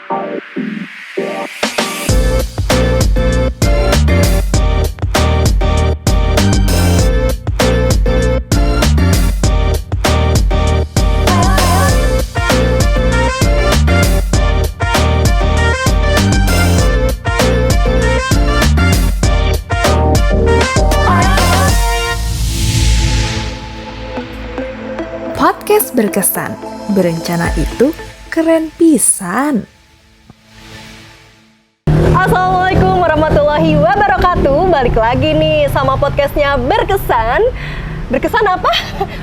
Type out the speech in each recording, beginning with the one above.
Podcast berkesan, berencana itu keren pisan. Assalamualaikum warahmatullahi wabarakatuh. Balik lagi nih sama podcastnya Berkesan. Berkesan apa?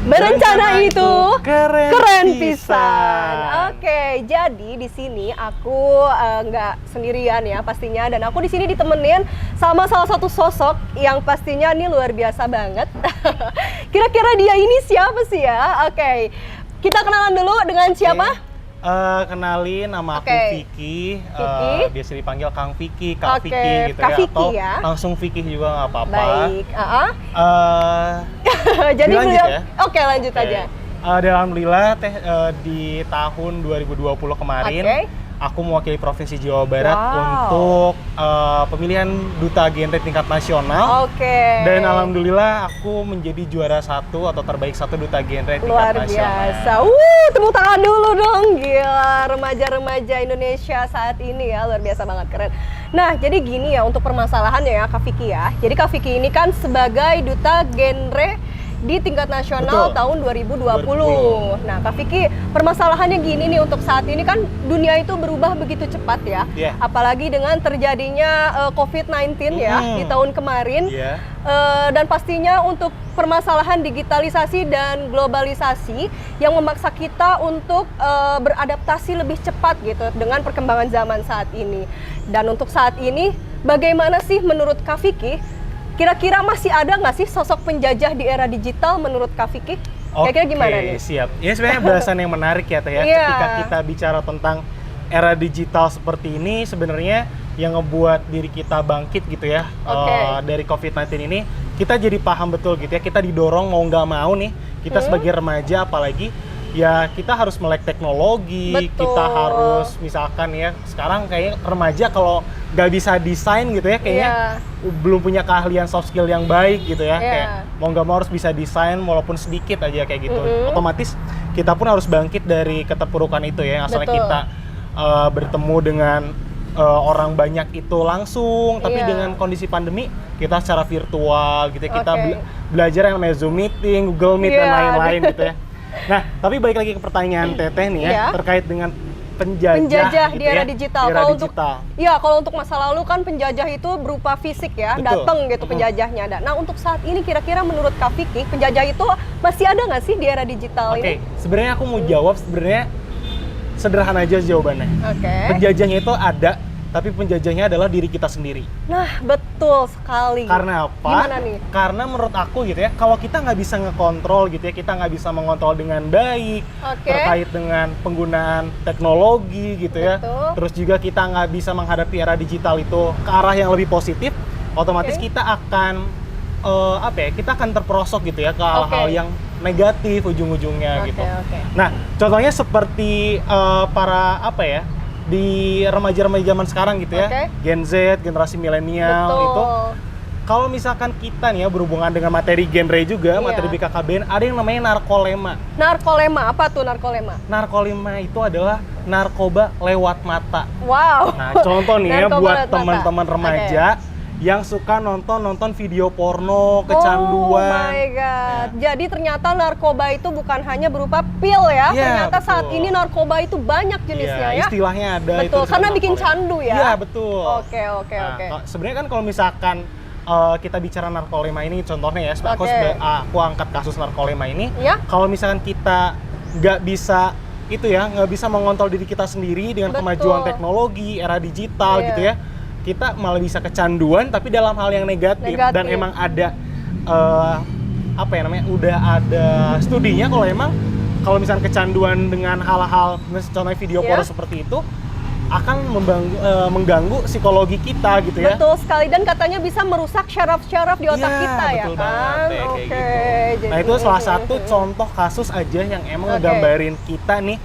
Berencana itu keren pisan. Oke, jadi di sini aku nggak sendirian ya pastinya, dan aku di sini ditemenin sama salah satu sosok yang pastinya nih luar biasa banget. Kira-kira dia ini siapa sih ya? Oke, kita kenalan dulu dengan siapa? Kenalin, nama aku Vicky. Biasa dipanggil Kang Vicky, Kak Vicky gitu Kak ya, Vicky atau ya. langsung Vicky juga nggak apa-apa. Baik. Jadi lanjut beliau, ya? Oke, lanjut aja. Alhamdulillah di tahun 2020 kemarin aku mewakili Provinsi Jawa Barat untuk pemilihan Duta Genre tingkat nasional. Dan alhamdulillah aku menjadi juara 1 atau terbaik 1 Duta Genre tingkat luar nasional. biasa. Tepuk tangan dulu dong. Gila, remaja-remaja Indonesia saat ini ya, luar biasa banget, keren. Nah, jadi gini ya untuk permasalahannya ya Kak Vicky ya. Jadi Kak Vicky ini kan sebagai Duta Genre di tingkat nasional tahun 2020. Nah, Kak Vicky, permasalahannya gini nih, untuk saat ini kan dunia itu berubah begitu cepat ya. Apalagi dengan terjadinya COVID-19 ya di tahun kemarin. Dan pastinya untuk permasalahan digitalisasi dan globalisasi yang memaksa kita untuk beradaptasi lebih cepat gitu dengan perkembangan zaman saat ini. Dan untuk saat ini, bagaimana sih menurut Kak Vicky? Kira-kira masih ada nggak sih sosok penjajah di era digital menurut Kak Vicky? Kira-kira gimana nih? Siap. Ini sebenarnya bahasan yang menarik ya Teh ya. Ketika kita bicara tentang era digital seperti ini, sebenarnya yang ngebuat diri kita bangkit gitu ya dari COVID-19 ini, kita jadi paham betul gitu ya. Kita didorong mau nggak mau nih, kita sebagai remaja apalagi, ya kita harus melek teknologi. Kita harus misalkan ya, sekarang kayaknya remaja kalau nggak bisa desain gitu ya, kayaknya belum punya keahlian soft skill yang baik gitu ya. Kayak mau nggak mau harus bisa desain walaupun sedikit aja kayak gitu. Otomatis kita pun harus bangkit dari keterpurukan itu ya. Asalnya kita bertemu dengan orang banyak itu langsung, tapi dengan kondisi pandemi kita secara virtual gitu ya. Kita belajar yang namanya Zoom meeting, Google Meet dan lain-lain gitu ya. Nah, tapi balik lagi ke pertanyaan Teteh nih ya, terkait dengan penjajah di gitu era ya, digital. Era Kalau digital. kalau untuk masa lalu kan penjajah itu berupa fisik ya, datang gitu penjajahnya. Nah, untuk saat ini kira-kira menurut Kak Vicky, penjajah itu masih ada nggak sih di era digital ini? Sebenarnya aku mau jawab sebenarnya sederhana aja jawabannya. Penjajahnya itu ada, tapi penjajahnya adalah diri kita sendiri. Nah, betul sekali. Karena apa? Gimana nih? Karena menurut aku gitu ya, kalau kita nggak bisa ngekontrol gitu ya, kita nggak bisa mengontrol dengan baik terkait dengan penggunaan teknologi gitu ya. Terus juga kita nggak bisa menghadapi era digital itu ke arah yang lebih positif, otomatis kita akan kita akan terperosok gitu ya ke hal-hal yang negatif ujung-ujungnya gitu. Nah, contohnya seperti para di remaja-remaja zaman sekarang gitu ya, Gen Z, generasi milenial itu, kalau misalkan kita nih ya berhubungan dengan materi genre juga, materi BKKBN, ada yang namanya narkolema. Narkolema, apa tuh narkolema? Narkolema itu adalah narkoba lewat mata. Nah, contoh nih ya buat teman-teman remaja yang suka nonton video porno, kecanduan. Oh my god. Jadi ternyata narkoba itu bukan hanya berupa pil ya. Ternyata saat ini narkoba itu banyak jenisnya ya. Istilahnya ada itu. Betul, karena bikin candu ya. Iya, betul. Oke. Sebenarnya kan kalau misalkan kita bicara narkolema ini contohnya ya, aku angkat kasus narkolema ini. Kalau misalkan kita nggak bisa nggak bisa mengontrol diri kita sendiri dengan kemajuan teknologi, era digital gitu ya, kita malah bisa kecanduan tapi dalam hal yang negatif. Dan emang ada udah ada studinya kalau misalnya kecanduan dengan hal-hal contohnya video porno seperti itu akan mengganggu psikologi kita gitu ya. Betul sekali, dan katanya bisa merusak syaraf-syaraf di otak kita ya kan. Gitu. Nah, itu salah satu contoh kasus aja yang emang ngegambarin kita nih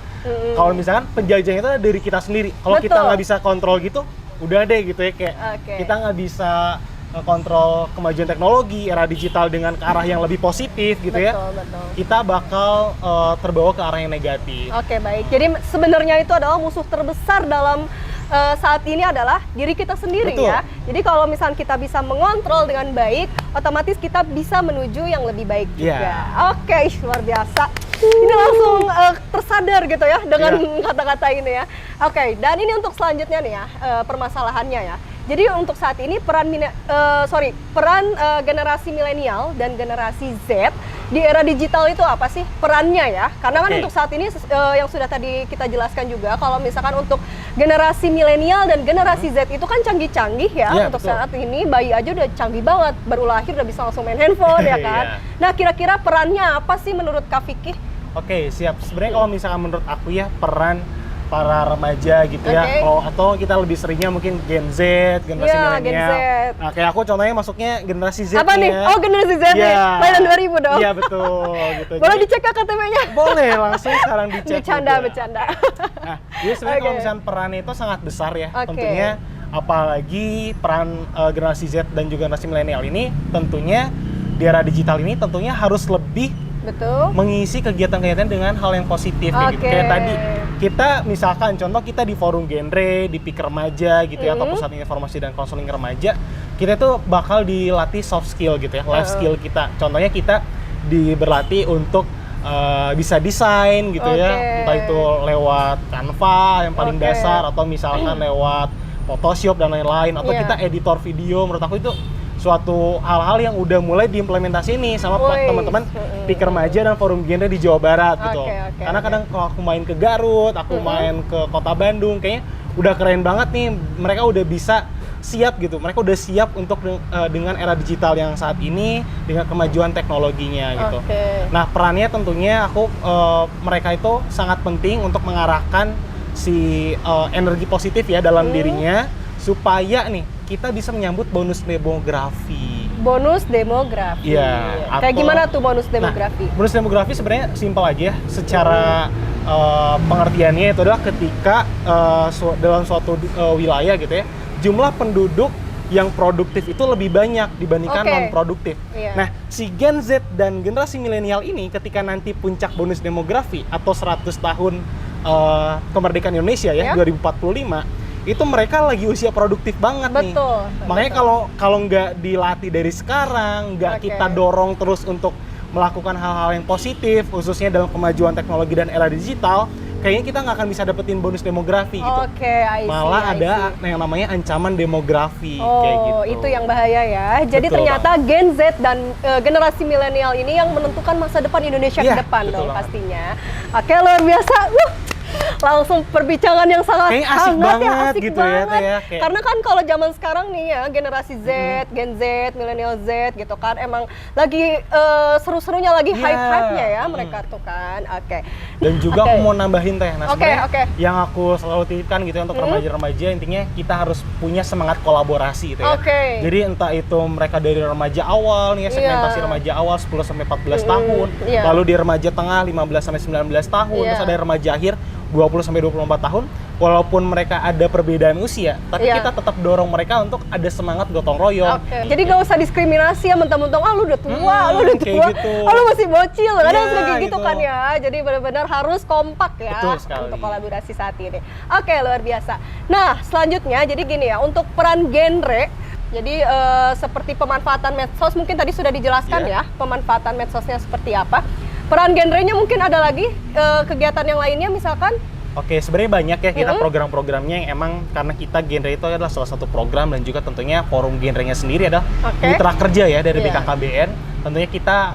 Kalau misalkan penjajahnya itu dari kita sendiri. Kalau kita nggak bisa kontrol gitu, udah deh gitu ya, kayak kita nggak bisa kontrol kemajuan teknologi, era digital dengan ke arah yang lebih positif gitu ya. Kita bakal terbawa ke arah yang negatif. Oke, baik. Jadi sebenarnya itu adalah musuh terbesar dalam saat ini adalah diri kita sendiri. Betul. Ya. Jadi kalau misalnya kita bisa mengontrol dengan baik, otomatis kita bisa menuju yang lebih baik juga. Oke, luar biasa. Ini langsung tersadar gitu ya dengan kata-kata ini ya. Oke, dan ini untuk selanjutnya nih ya, permasalahannya ya. Jadi untuk saat ini peran generasi milenial dan generasi Z di era digital itu apa sih perannya ya? Karena kan untuk saat ini yang sudah tadi kita jelaskan juga, kalau misalkan untuk generasi milenial dan generasi Z itu kan canggih-canggih ya. Untuk saat ini bayi aja udah canggih banget, baru lahir udah bisa langsung main handphone ya kan. Nah, kira-kira perannya apa sih menurut Kak Vicky? Oke, siap. Sebenarnya kalau misalkan menurut aku ya, peran para remaja gitu ya, atau kita lebih seringnya mungkin Gen Z, generasi milenial. Nah, kayak aku contohnya masuknya generasi Z. Apa nih? Ya. Oh, generasi Z nih. Lahiran 2000 dong. Iya, betul gitu. Boleh dicek ke KTP-nya? Boleh, langsung sekarang dicek. Bercanda. Nah, jadi sebenarnya kalau misalnya perannya itu sangat besar ya. Tentunya apalagi peran generasi Z dan juga generasi milenial ini tentunya di era digital ini tentunya harus lebih mengisi kegiatan-kegiatan dengan hal yang positif gitu. Kayak tadi kita misalkan contoh kita di forum genre, di PIK remaja gitu ya, atau pusat informasi dan konseling remaja, kita tuh bakal dilatih soft skill gitu ya, life skill kita. Contohnya kita berlatih untuk bisa desain gitu ya, entah itu lewat Canva yang paling dasar, atau misalkan lewat Photoshop dan lain-lain, atau kita editor video. Menurut aku itu suatu hal-hal yang udah mulai diimplementasi nih sama teman-teman PIK remaja dan forum genre di Jawa Barat gitu. Karena kadang kalau aku main ke Garut, aku main ke kota Bandung, kayaknya udah keren banget nih, mereka udah bisa siap gitu, mereka udah siap untuk dengan era digital yang saat ini, dengan kemajuan teknologinya gitu. Nah, perannya tentunya mereka itu sangat penting untuk mengarahkan si energi positif ya dalam dirinya, supaya nih kita bisa menyambut bonus demografi. Bonus demografi. Iya. Kayak gimana tuh bonus demografi? Nah, bonus demografi sebenarnya simpel aja. Secara pengertiannya itu adalah ketika dalam suatu wilayah gitu ya, jumlah penduduk yang produktif itu lebih banyak dibandingkan non produktif. Nah, si Gen Z dan generasi milenial ini ketika nanti puncak bonus demografi atau 100 tahun kemerdekaan Indonesia ya, 2045, itu mereka lagi usia produktif banget nih. Makanya kalau nggak dilatih dari sekarang, nggak kita dorong terus untuk melakukan hal-hal yang positif, khususnya dalam kemajuan teknologi dan era digital, kayaknya kita nggak akan bisa dapetin bonus demografi gitu. Malah ada yang namanya ancaman demografi kayak gitu. Itu yang bahaya ya. Jadi ternyata Gen Z dan generasi milenial ini yang menentukan masa depan Indonesia ke depan dong pastinya. Oke, luar biasa. Langsung perbincangan yang sangat asik banget gitu banget. Ya. Karena kan kalau zaman sekarang nih ya, generasi Z, Gen Z, milenial Z gitu kan, emang lagi seru-serunya, lagi hype-hype-nya ya mereka tuh kan. Dan juga aku mau nambahin teh, yang aku selalu titipkan gitu untuk remaja-remaja, intinya kita harus punya semangat kolaborasi gitu ya. Jadi entah itu mereka dari remaja awal nih ya, segmentasi remaja awal 10 sampai 14 tahun, lalu di remaja tengah 15 sampai 19 tahun, terus ada remaja akhir 20 sampai 24 tahun, walaupun mereka ada perbedaan usia, tapi kita tetap dorong mereka untuk ada semangat gotong royong. Jadi gak usah diskriminasi ya, mentang-mentang lu udah tua, lu udah tua, gitu. lu masih bocil, kadang kayak gitu kan ya. Jadi benar-benar harus kompak ya untuk kolaborasi saat ini. Luar biasa. Nah, selanjutnya jadi gini ya, untuk peran genre, jadi seperti pemanfaatan medsos mungkin tadi sudah dijelaskan ya, pemanfaatan medsosnya seperti apa. Peran genrenya mungkin ada lagi kegiatan yang lainnya misalkan? Sebenarnya banyak ya kita program-programnya yang emang karena kita genre itu adalah salah satu program, dan juga tentunya forum genrenya sendiri adalah mitra kerja ya dari BKKBN. Tentunya kita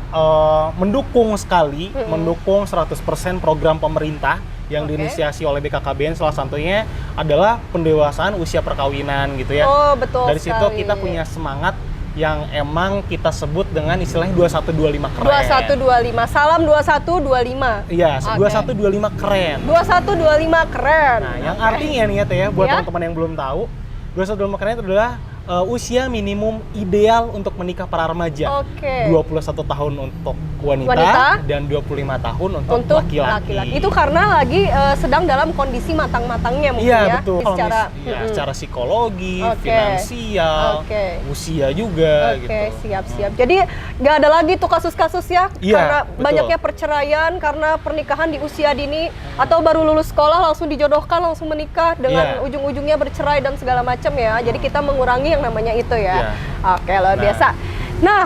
mendukung sekali, mendukung 100% program pemerintah yang diinisiasi oleh BKKBN. Salah satunya adalah pendewasaan usia perkawinan gitu ya. Dari situ kita punya semangat yang emang kita sebut dengan istilahnya 2125 keren. 2125, salam 2125. Iya, 2125 keren. 2125 keren. Nah, yang artinya nih ya buat teman-teman yang belum tahu, 2125 keren itu adalah usia minimum ideal untuk menikah para remaja. Oke. 21 tahun untuk wanita dan 25 tahun untuk laki-laki. Itu karena lagi sedang dalam kondisi matang-matangnya mungkin iya, ya. Betul. Secara psikologi, finansial, usia juga gitu. Siap. Jadi nggak ada lagi tuh kasus-kasus ya, karena betul. banyaknya perceraian karena pernikahan di usia dini atau baru lulus sekolah langsung dijodohkan, langsung menikah dengan ujung-ujungnya bercerai dan segala macam ya. Jadi kita mengurangi yang namanya itu ya. Oke, luar biasa. Nah,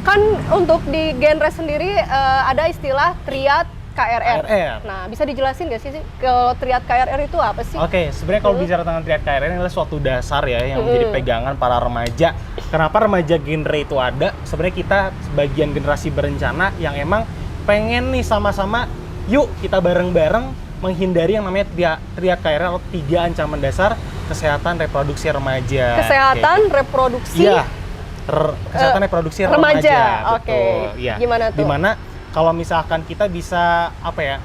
kan untuk di genre sendiri ada istilah triad KRR. Nah, bisa dijelasin nggak sih kalau triad KRR itu apa sih? Oke, sebenarnya kalau bicara tentang triad KRR ini adalah suatu dasar ya yang menjadi pegangan para remaja. Kenapa remaja genre itu ada? Sebenarnya kita sebagian generasi berencana yang emang pengen nih sama-sama, yuk kita bareng-bareng menghindari yang namanya triad KRR atau 3 ancaman dasar kesehatan reproduksi remaja. Kesehatan reproduksi? Iya, kesehatan reproduksi remaja. Oke. Ya. Gimana tuh? Dimana kalau misalkan kita bisa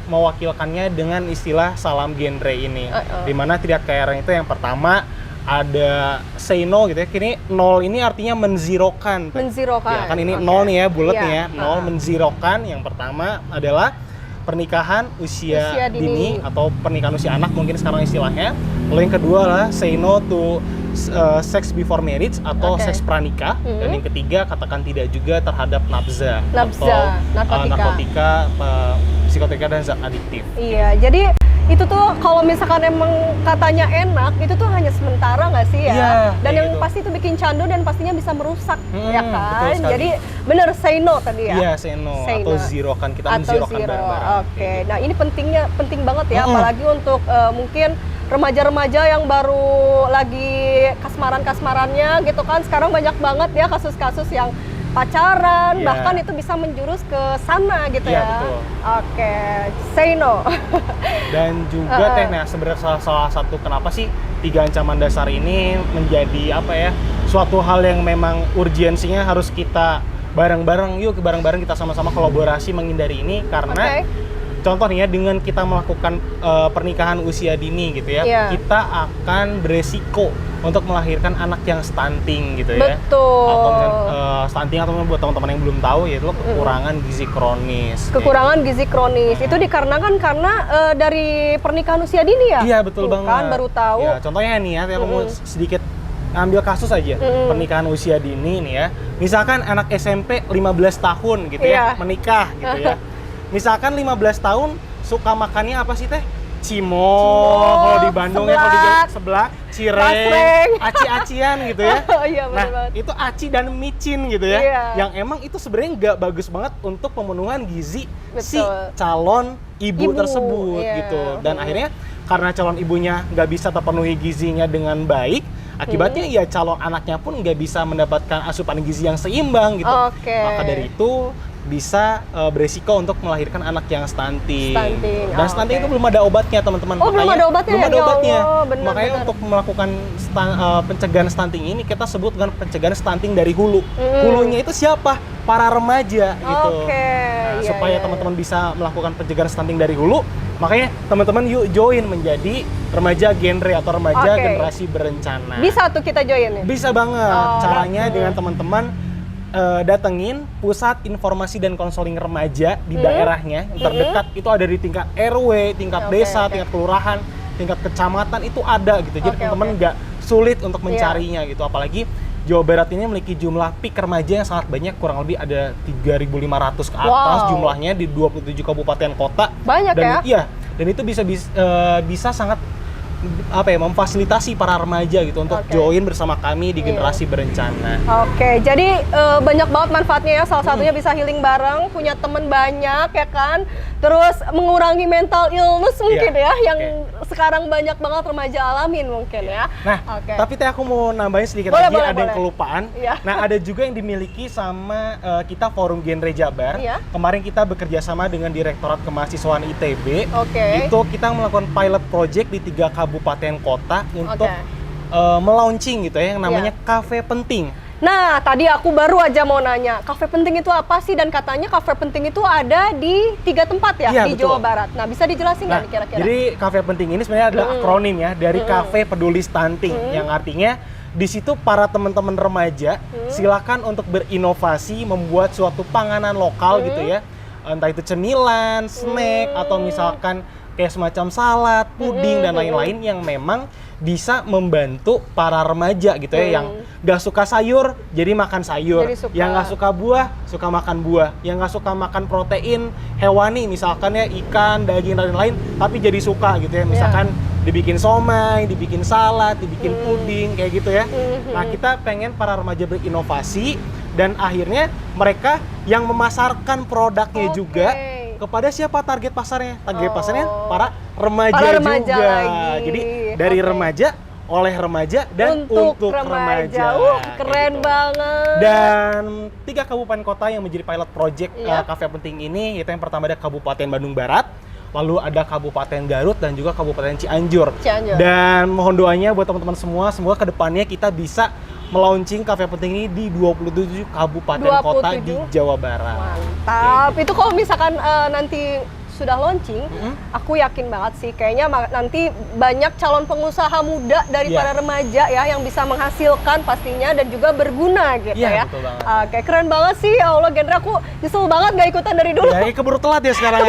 mewakilkannya dengan istilah salam genre ini. Dimana triad KRR itu yang pertama ada say no gitu ya. Kini 0 ini artinya menzirokan. Ya, kan ini 0 nih ya, bulat nih ya. 0 menzirokan. Yang pertama adalah pernikahan usia dini atau pernikahan usia anak mungkin sekarang istilahnya. Lalu yang kedua adalah say no to sex before marriage atau seks pranikah. Dan yang ketiga katakan tidak juga terhadap nafza atau narkotika, psikotika dan zat adiktif. Iya, jadi itu tuh kalau misalkan emang katanya enak, itu tuh hanya sementara nggak sih ya? Iya, dan yang gitu. pasti itu bikin candu dan pastinya bisa merusak, ya kan? Jadi bener say no tadi ya? Iya, say no atau zirokan, kita menzirokan bareng-bareng. Oke, nah ini penting banget ya, apalagi untuk mungkin remaja-remaja yang baru lagi kasmaran-kasmarannya gitu kan. Sekarang banyak banget ya kasus-kasus yang pacaran, bahkan itu bisa menjurus ke sana gitu ya. Betul. Oke, say no. Dan juga sebenarnya salah satu kenapa sih 3 ancaman dasar ini menjadi suatu hal yang memang urgensinya harus kita bareng-bareng, yuk bareng-bareng kita sama-sama kolaborasi menghindari ini karena contoh nih ya, dengan kita melakukan pernikahan usia dini gitu ya, kita akan beresiko untuk melahirkan anak yang stunting gitu ya. Betul. Atau misalnya stunting atau buat teman-teman yang belum tahu yaitu kekurangan gizi kronis. Kekurangan gizi kronis itu dikarenakan karena dari pernikahan usia dini ya? Iya, betul banget. Kan baru tahu. Ya, contohnya nih ya, aku mau sedikit ambil kasus aja pernikahan usia dini nih ya. Misalkan anak SMP 15 tahun gitu ya, menikah gitu ya. Misalkan 15 tahun suka makannya apa sih teh? Cimol, kalau di Bandung ya, kalau di sebelah cireng, aci-acian gitu ya. Nah, itu aci dan micin gitu ya. Yang emang itu sebenarnya nggak bagus banget untuk pemenuhan gizi si calon ibu tersebut gitu. Dan akhirnya karena calon ibunya nggak bisa terpenuhi gizinya dengan baik, akibatnya ya calon anaknya pun nggak bisa mendapatkan asupan gizi yang seimbang gitu. Maka dari itu bisa beresiko untuk melahirkan anak yang stunting. Dan stunting itu belum ada obatnya, teman-teman. Belum ada obatnya. Belum ada obatnya. Bener, makanya untuk melakukan pencegahan stunting ini kita sebut dengan pencegahan stunting dari hulu. Hulunya itu siapa? Para remaja gitu. Supaya teman-teman bisa melakukan pencegahan stunting dari hulu, makanya teman-teman yuk join menjadi remaja genre atau remaja generasi berencana. Bisa tuh kita join ya? Bisa banget. Caranya dengan teman-teman datengin pusat informasi dan konseling remaja di daerahnya yang terdekat. Itu ada di tingkat RW, tingkat desa, tingkat kelurahan, tingkat kecamatan, itu ada gitu. Jadi teman-teman nggak sulit untuk mencarinya gitu. Apalagi Jawa Barat ini memiliki jumlah PIK remaja yang sangat banyak, kurang lebih ada 3.500 ke atas jumlahnya di 27 kabupaten kota. Banyak dan, ya? Iya, dan itu bisa sangat memfasilitasi para remaja gitu untuk join bersama kami di generasi berencana. Jadi banyak banget manfaatnya ya. Salah satunya bisa healing bareng, punya temen banyak ya kan. Terus mengurangi mental illness mungkin ya, yang sekarang banyak banget remaja alamin mungkin ya. Nah, tapi aku mau nambahin sedikit lagi, ada yang kelupaan. Nah, ada juga yang dimiliki sama kita Forum Genre Jabar. Kemarin kita bekerja sama dengan Direktorat Kemahasiswaan ITB. Itu kita melakukan pilot project di 3 kabupaten kota untuk melaunching gitu ya, yang namanya Cafe Penting. Nah, tadi aku baru aja mau nanya, Cafe Penting itu apa sih? Dan katanya Cafe Penting itu ada di 3 tempat ya, di Jawa Barat. Nah, bisa dijelasin nggak kira-kira? Jadi Cafe Penting ini sebenarnya adalah akronim ya, dari Cafe Peduli Stunting, yang artinya di situ para teman-teman remaja silakan untuk berinovasi membuat suatu panganan lokal gitu ya. Entah itu cemilan, snack atau misalkan kayak semacam salad, puding dan lain-lain yang memang bisa membantu para remaja gitu ya, yang gak suka sayur jadi makan sayur, yang gak suka buah suka makan buah, yang gak suka makan protein hewani misalkan ya ikan, daging dan lain-lain, tapi jadi suka gitu ya, misalkan dibikin somai, dibikin salad, dibikin puding kayak gitu ya. Nah kita pengen para remaja berinovasi dan akhirnya mereka yang memasarkan produknya juga kepada siapa target pasarnya? Target pasarnya para remaja juga. Lagi. Jadi dari remaja, oleh remaja, dan untuk remaja. Keren gitu. banget. Dan 3 kabupaten kota yang menjadi pilot project Cafe Penting ini, itu yang pertama ada Kabupaten Bandung Barat, lalu ada Kabupaten Garut dan juga Kabupaten Cianjur. Dan mohon doanya buat teman-teman semua, semoga kedepannya kita bisa melaunching Cafe Penting ini di 27 kabupaten kota di Jawa Barat. Mantap. Itu kalau misalkan nanti sudah launching, aku yakin banget sih kayaknya nanti banyak calon pengusaha muda dari para remaja ya yang bisa menghasilkan pastinya dan juga berguna gitu ya. Betul banget. Oke, keren banget sih. Ya Allah, Gendra, aku nyesel banget gak ikutan dari dulu. Ya, keburu telat ya sekarang.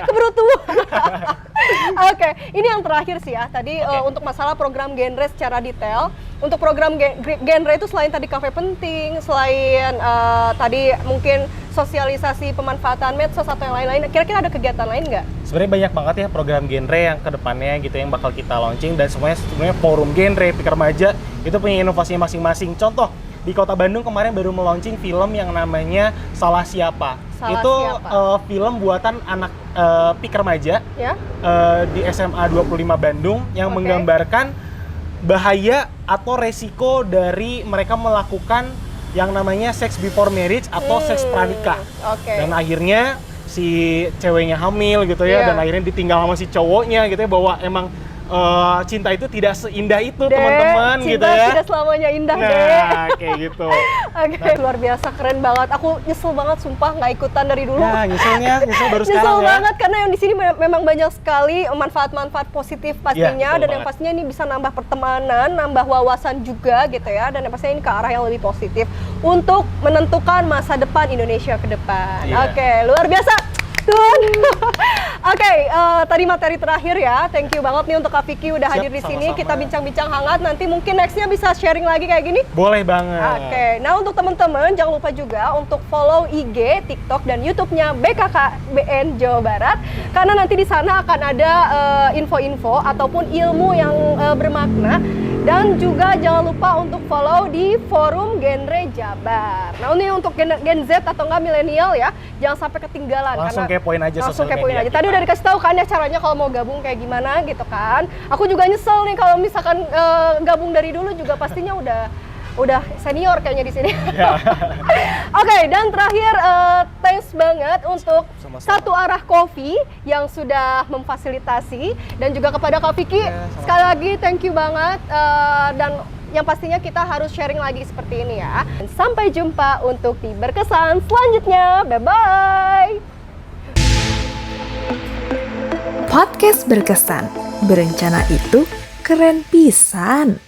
Keburu tua. Oke, ini yang terakhir sih ya. Tadi untuk masalah program genre secara detail. Untuk program genre itu selain tadi Cafe Penting, selain tadi mungkin sosialisasi pemanfaatan medsos atau yang lain-lain, kira-kira ada kegiatan lain nggak? Sebenarnya banyak banget ya program genre yang kedepannya gitu yang bakal kita launching, dan sebenarnya forum genre, Pikir Remaja itu punya inovasinya masing-masing. Contoh, di Kota Bandung kemarin baru melaunching film yang namanya Salah Siapa. Film buatan anak Pikir Remaja di SMA 25 Bandung yang menggambarkan bahaya atau resiko dari mereka melakukan yang namanya sex before marriage atau seks pranikah. Dan akhirnya si ceweknya hamil gitu ya, dan akhirnya ditinggal sama si cowoknya gitu ya, bahwa emang cinta itu tidak seindah itu teman-teman gitu ya. Cinta tidak selamanya indah, Nah, kayak gitu. Luar biasa, keren banget. Aku nyesel banget sumpah nggak ikutan dari dulu. Ya, nyesel baru sekarang nyesel ya. banget karena yang di sini memang banyak sekali manfaat-manfaat positif pastinya, dan yang pastinya ini bisa nambah pertemanan, nambah wawasan juga gitu ya, dan yang pastinya ini ke arah yang lebih positif untuk menentukan masa depan Indonesia ke depan. Oke, luar biasa. Oke, tadi materi terakhir ya. Thank you banget nih untuk Kak Vicky udah hadir di sini. Kita bincang-bincang hangat. Nanti mungkin nextnya bisa sharing lagi kayak gini. Boleh banget. Oke, nah untuk teman-teman jangan lupa juga untuk follow IG, TikTok dan YouTube-nya BKKBN Jawa Barat, karena nanti di sana akan ada info-info ataupun ilmu yang bermakna. Dan juga jangan lupa untuk follow di forum genre Jabar. Nah ini untuk Gen Z atau enggak milenial ya, jangan sampai ketinggalan. Langsung kepoin aja sosial media. Tadi udah dikasih tahu kan ya caranya kalau mau gabung kayak gimana gitu kan. Aku juga nyesel nih kalau misalkan gabung dari dulu juga pastinya udah senior kayaknya di sini. Oke, dan terakhir thanks banget untuk Satu Arah Coffee yang sudah memfasilitasi, dan juga kepada Kak Vicky sekali lagi thank you banget, dan yang pastinya kita harus sharing lagi seperti ini ya. Sampai jumpa untuk di Berkesan selanjutnya. Bye bye. Podcast Berkesan, berencana itu keren pisan.